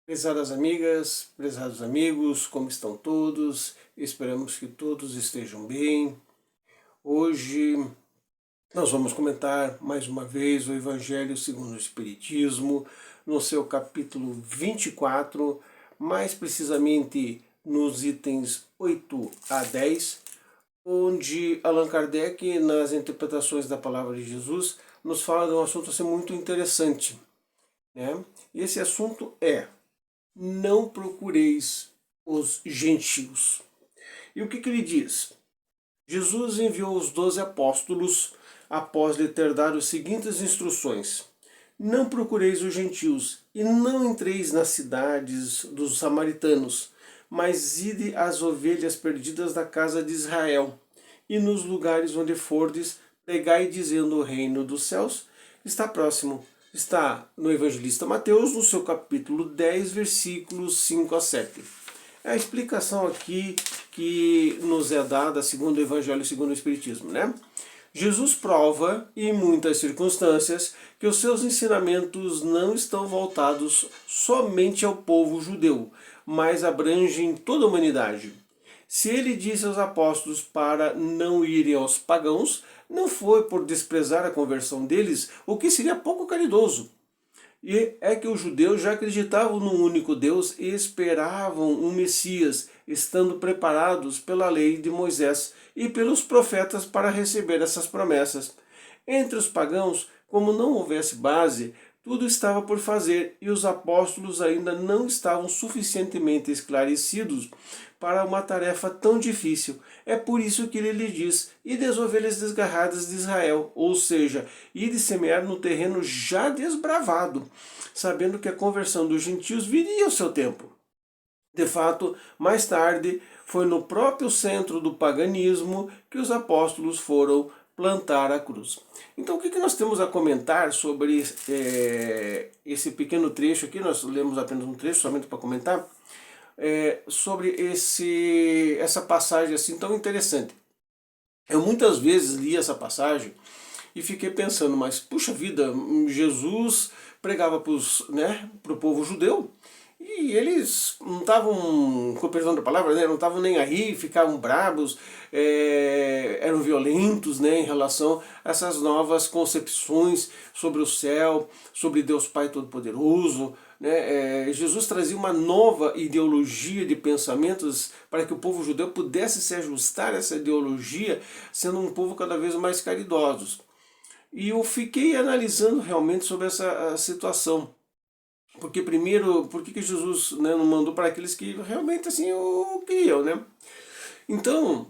Prezadas amigas, prezados amigos, como estão todos? Esperamos que todos estejam bem. Hoje nós vamos comentar mais uma vez o Evangelho segundo o Espiritismo, no seu capítulo 24, mais precisamente nos itens 8 a 10, onde Allan Kardec, nas interpretações da palavra de Jesus, nos fala de um assunto assim, muito interessante, né? E esse assunto é: não procureis os gentios. E o que ele diz? Jesus enviou os 12 apóstolos após lhe ter dado as seguintes instruções: não procureis os gentios, e não entreis nas cidades dos samaritanos, mas ide às ovelhas perdidas da casa de Israel, e nos lugares onde fordes, pregai dizendo: o reino dos céus está próximo. Está no Evangelista Mateus, no seu capítulo 10, versículos 5 a 7. É a explicação aqui que nos é dada segundo o Evangelho segundo o Espiritismo, né? Jesus prova, em muitas circunstâncias, que os seus ensinamentos não estão voltados somente ao povo judeu, mas abrangem toda a humanidade. Se ele disse aos apóstolos para não irem aos pagãos, não foi por desprezar a conversão deles, o que seria pouco caridoso. E é que os judeus já acreditavam no único Deus e esperavam um Messias, estando preparados pela lei de Moisés e pelos profetas para receber essas promessas. Entre os pagãos, como não houvesse base, tudo estava por fazer e os apóstolos ainda não estavam suficientemente esclarecidos para uma tarefa tão difícil. É por isso que ele lhe diz: ide às ovelhas desgarradas de Israel, ou seja, ide semear no terreno já desbravado, sabendo que a conversão dos gentios viria ao seu tempo. De fato, mais tarde, foi no próprio centro do paganismo que os apóstolos foram plantar a cruz. Então, o que nós temos a comentar sobre esse pequeno trecho aqui? Nós lemos apenas um trecho, somente para comentar, sobre essa passagem assim tão interessante. Eu muitas vezes li essa passagem e fiquei pensando, mas puxa vida, Jesus pregava para o povo judeu, e eles não estavam, com perdão da palavra, né, não estavam nem aí, ficavam bravos, eram violentos, né, em relação a essas novas concepções sobre o céu, sobre Deus Pai Todo-Poderoso. Né? Jesus trazia uma nova ideologia de pensamentos para que o povo judeu pudesse se ajustar a essa ideologia, sendo um povo cada vez mais caridosos. E eu fiquei analisando realmente sobre essa situação. Porque primeiro, por que Jesus, né, não mandou para aqueles que realmente assim o queriam, né? Então,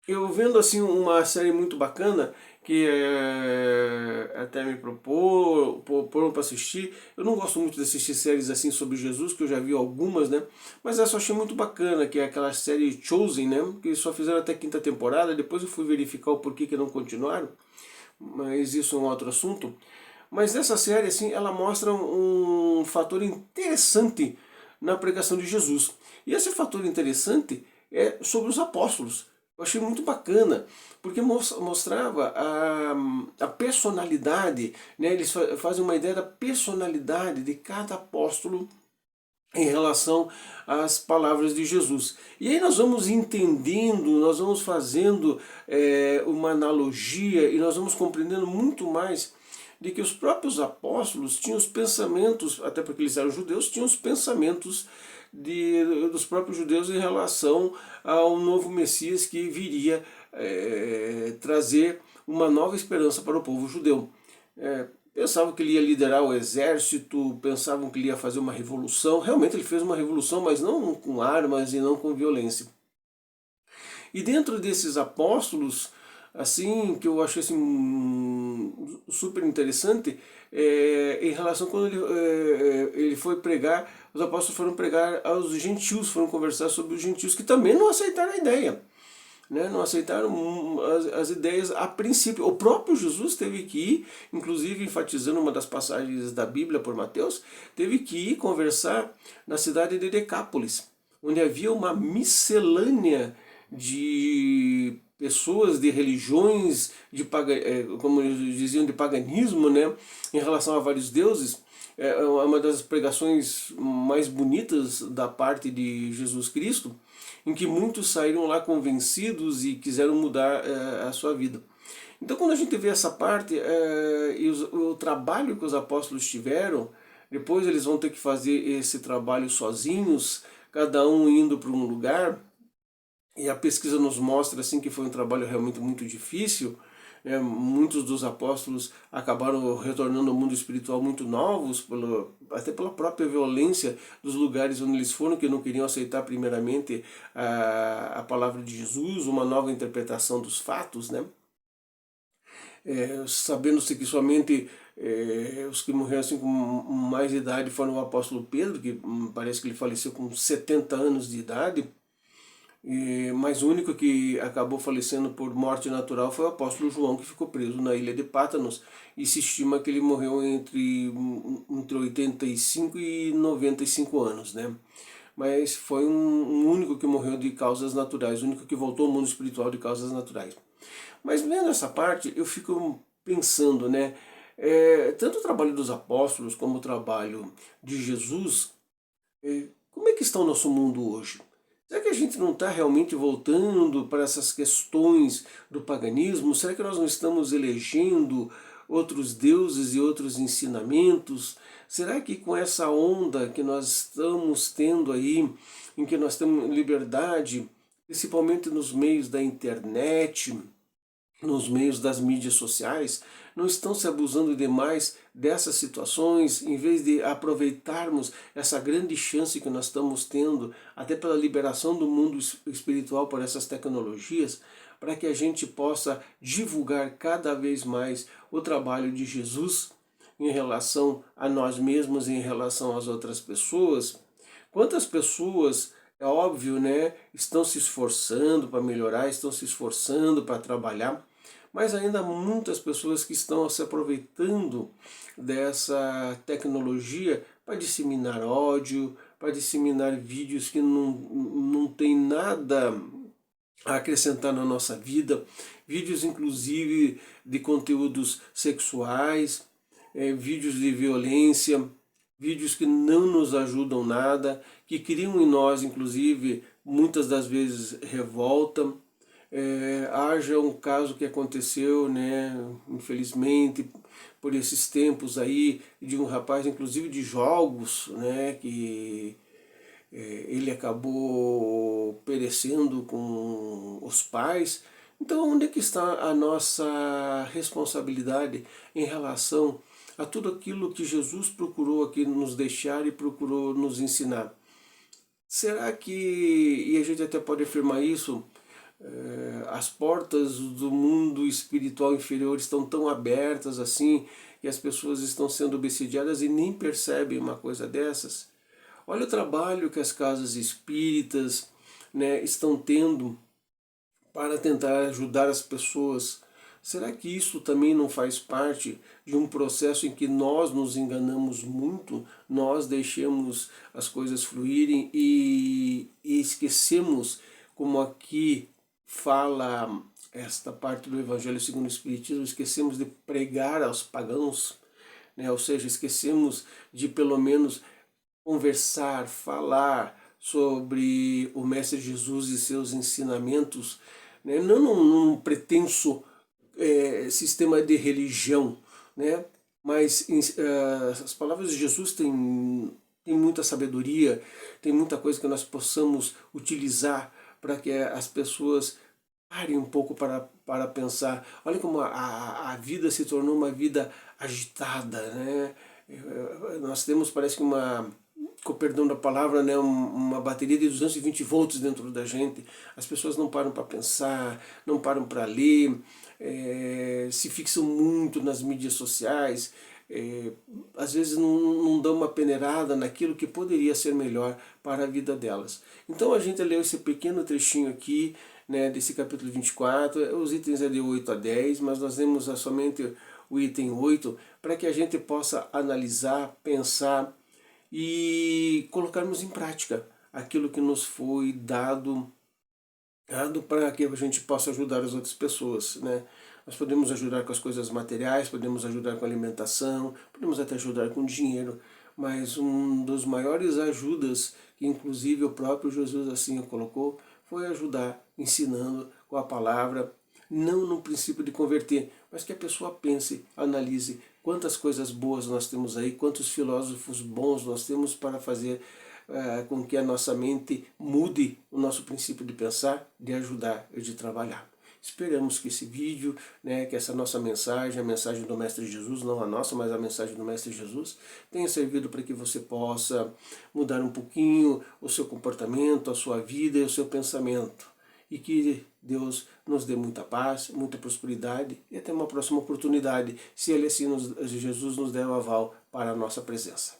eu vendo assim uma série muito bacana que até me proporam para assistir. Eu não gosto muito de assistir séries assim sobre Jesus, que eu já vi algumas, né? Mas essa eu achei muito bacana, que é aquela série Chosen, né? Que só fizeram até a quinta temporada. Depois eu fui verificar o porquê que não continuaram, mas isso é um outro assunto. Mas nessa série, assim, ela mostra um fator interessante na pregação de Jesus. E esse fator interessante é sobre os apóstolos. Eu achei muito bacana, porque mostrava a personalidade, né? Eles fazem uma ideia da personalidade de cada apóstolo em relação às palavras de Jesus. E aí nós vamos entendendo, nós vamos fazendo uma analogia e nós vamos compreendendo muito mais de que os próprios apóstolos tinham os pensamentos, até porque eles eram judeus, tinham os pensamentos dos próprios judeus em relação ao novo Messias que viria trazer uma nova esperança para o povo judeu. Pensavam que ele ia liderar o exército, pensavam que ele ia fazer uma revolução. Realmente ele fez uma revolução, mas não com armas e não com violência. E dentro desses apóstolos, assim, que eu achei assim, super interessante, em relação a quando ele foi pregar, os apóstolos foram pregar aos gentios, foram conversar sobre os gentios, que também não aceitaram a ideia. Né, não aceitaram as ideias a princípio. O próprio Jesus teve que ir, inclusive enfatizando uma das passagens da Bíblia por Mateus, teve que ir conversar na cidade de Decápolis, onde havia uma miscelânea de pessoas de religiões, como eles diziam, de paganismo, né, em relação a vários deuses. É uma das pregações mais bonitas da parte de Jesus Cristo, em que muitos saíram lá convencidos e quiseram mudar a sua vida. Então, quando a gente vê essa parte e o trabalho que os apóstolos tiveram, depois eles vão ter que fazer esse trabalho sozinhos, cada um indo para um lugar, e a pesquisa nos mostra assim que foi um trabalho realmente muito difícil. Muitos dos apóstolos acabaram retornando ao mundo espiritual muito novos, até pela própria violência dos lugares onde eles foram, que não queriam aceitar primeiramente a palavra de Jesus, uma nova interpretação dos fatos, né? Sabendo-se que somente os que morreram assim com mais idade foram o apóstolo Pedro, que parece que ele faleceu com 70 anos de idade, mas o único que acabou falecendo por morte natural foi o apóstolo João, que ficou preso na ilha de Pátanos, e se estima que ele morreu entre 85 e 95 anos, né? Mas foi um único que morreu de causas naturais, o único que voltou ao mundo espiritual de causas naturais. Mas vendo essa parte, eu fico pensando, né? Tanto o trabalho dos apóstolos como o trabalho de Jesus, como é que está o nosso mundo hoje? Será que a gente não está realmente voltando para essas questões do paganismo? Será que nós não estamos elegendo outros deuses e outros ensinamentos? Será que com essa onda que nós estamos tendo aí, em que nós temos liberdade, principalmente nos meios da internet, nos meios das mídias sociais, não estão se abusando demais dessas situações, em vez de aproveitarmos essa grande chance que nós estamos tendo, até pela liberação do mundo espiritual por essas tecnologias, para que a gente possa divulgar cada vez mais o trabalho de Jesus em relação a nós mesmos e em relação às outras pessoas. Quantas pessoas, é óbvio, né, estão se esforçando para melhorar, estão se esforçando para trabalhar, mas ainda há muitas pessoas que estão se aproveitando dessa tecnologia para disseminar ódio, para disseminar vídeos que não tem nada a acrescentar na nossa vida, vídeos inclusive de conteúdos sexuais, vídeos de violência, vídeos que não nos ajudam nada, que criam em nós inclusive muitas das vezes revolta. Haja um caso que aconteceu, né, infelizmente, por esses tempos aí, de um rapaz, inclusive de jogos, né, que ele acabou perecendo com os pais. Então, onde é que está a nossa responsabilidade em relação a tudo aquilo que Jesus procurou aqui nos deixar e procurou nos ensinar? Será que, e a gente até pode afirmar isso, as portas do mundo espiritual inferior estão tão abertas assim, e as pessoas estão sendo obsidiadas e nem percebem uma coisa dessas? Olha o trabalho que as casas espíritas, né, estão tendo para tentar ajudar as pessoas. Será que isso também não faz parte de um processo em que nós nos enganamos muito, nós deixamos as coisas fluírem e esquecemos, como aqui fala esta parte do Evangelho segundo o Espiritismo, esquecemos de pregar aos pagãos, né? Ou seja, esquecemos de pelo menos conversar, falar sobre o Mestre Jesus e seus ensinamentos, né? Não num pretenso sistema de religião, né? Mas as palavras de Jesus têm muita sabedoria, tem muita coisa que nós possamos utilizar para que as pessoas parem um pouco para pensar. Olha como a vida se tornou uma vida agitada, né? Nós temos, parece que com o perdão da palavra, né, uma bateria de 220 volts dentro da gente. As pessoas não param para pensar, não param para ler, se fixam muito nas mídias sociais, às vezes não dão uma peneirada naquilo que poderia ser melhor para a vida delas. Então a gente leu esse pequeno trechinho aqui, né, desse capítulo 24, os itens é de 8 a 10, mas nós lemos somente o item 8, para que a gente possa analisar, pensar e colocarmos em prática aquilo que nos foi dado para que a gente possa ajudar as outras pessoas, né? Nós podemos ajudar com as coisas materiais, podemos ajudar com alimentação, podemos até ajudar com dinheiro, mas um dos maiores ajudas, que inclusive o próprio Jesus assim o colocou, foi ajudar ensinando com a palavra, não no princípio de converter, mas que a pessoa pense, analise quantas coisas boas nós temos aí, quantos filósofos bons nós temos para fazer com que a nossa mente mude o nosso princípio de pensar, de ajudar e de trabalhar. Esperamos que esse vídeo, né, que essa nossa mensagem, a mensagem do Mestre Jesus, não a nossa, mas a mensagem do Mestre Jesus, tenha servido para que você possa mudar um pouquinho o seu comportamento, a sua vida e o seu pensamento. E que Deus nos dê muita paz, muita prosperidade e até uma próxima oportunidade, se Ele assim Jesus nos der o aval para a nossa presença.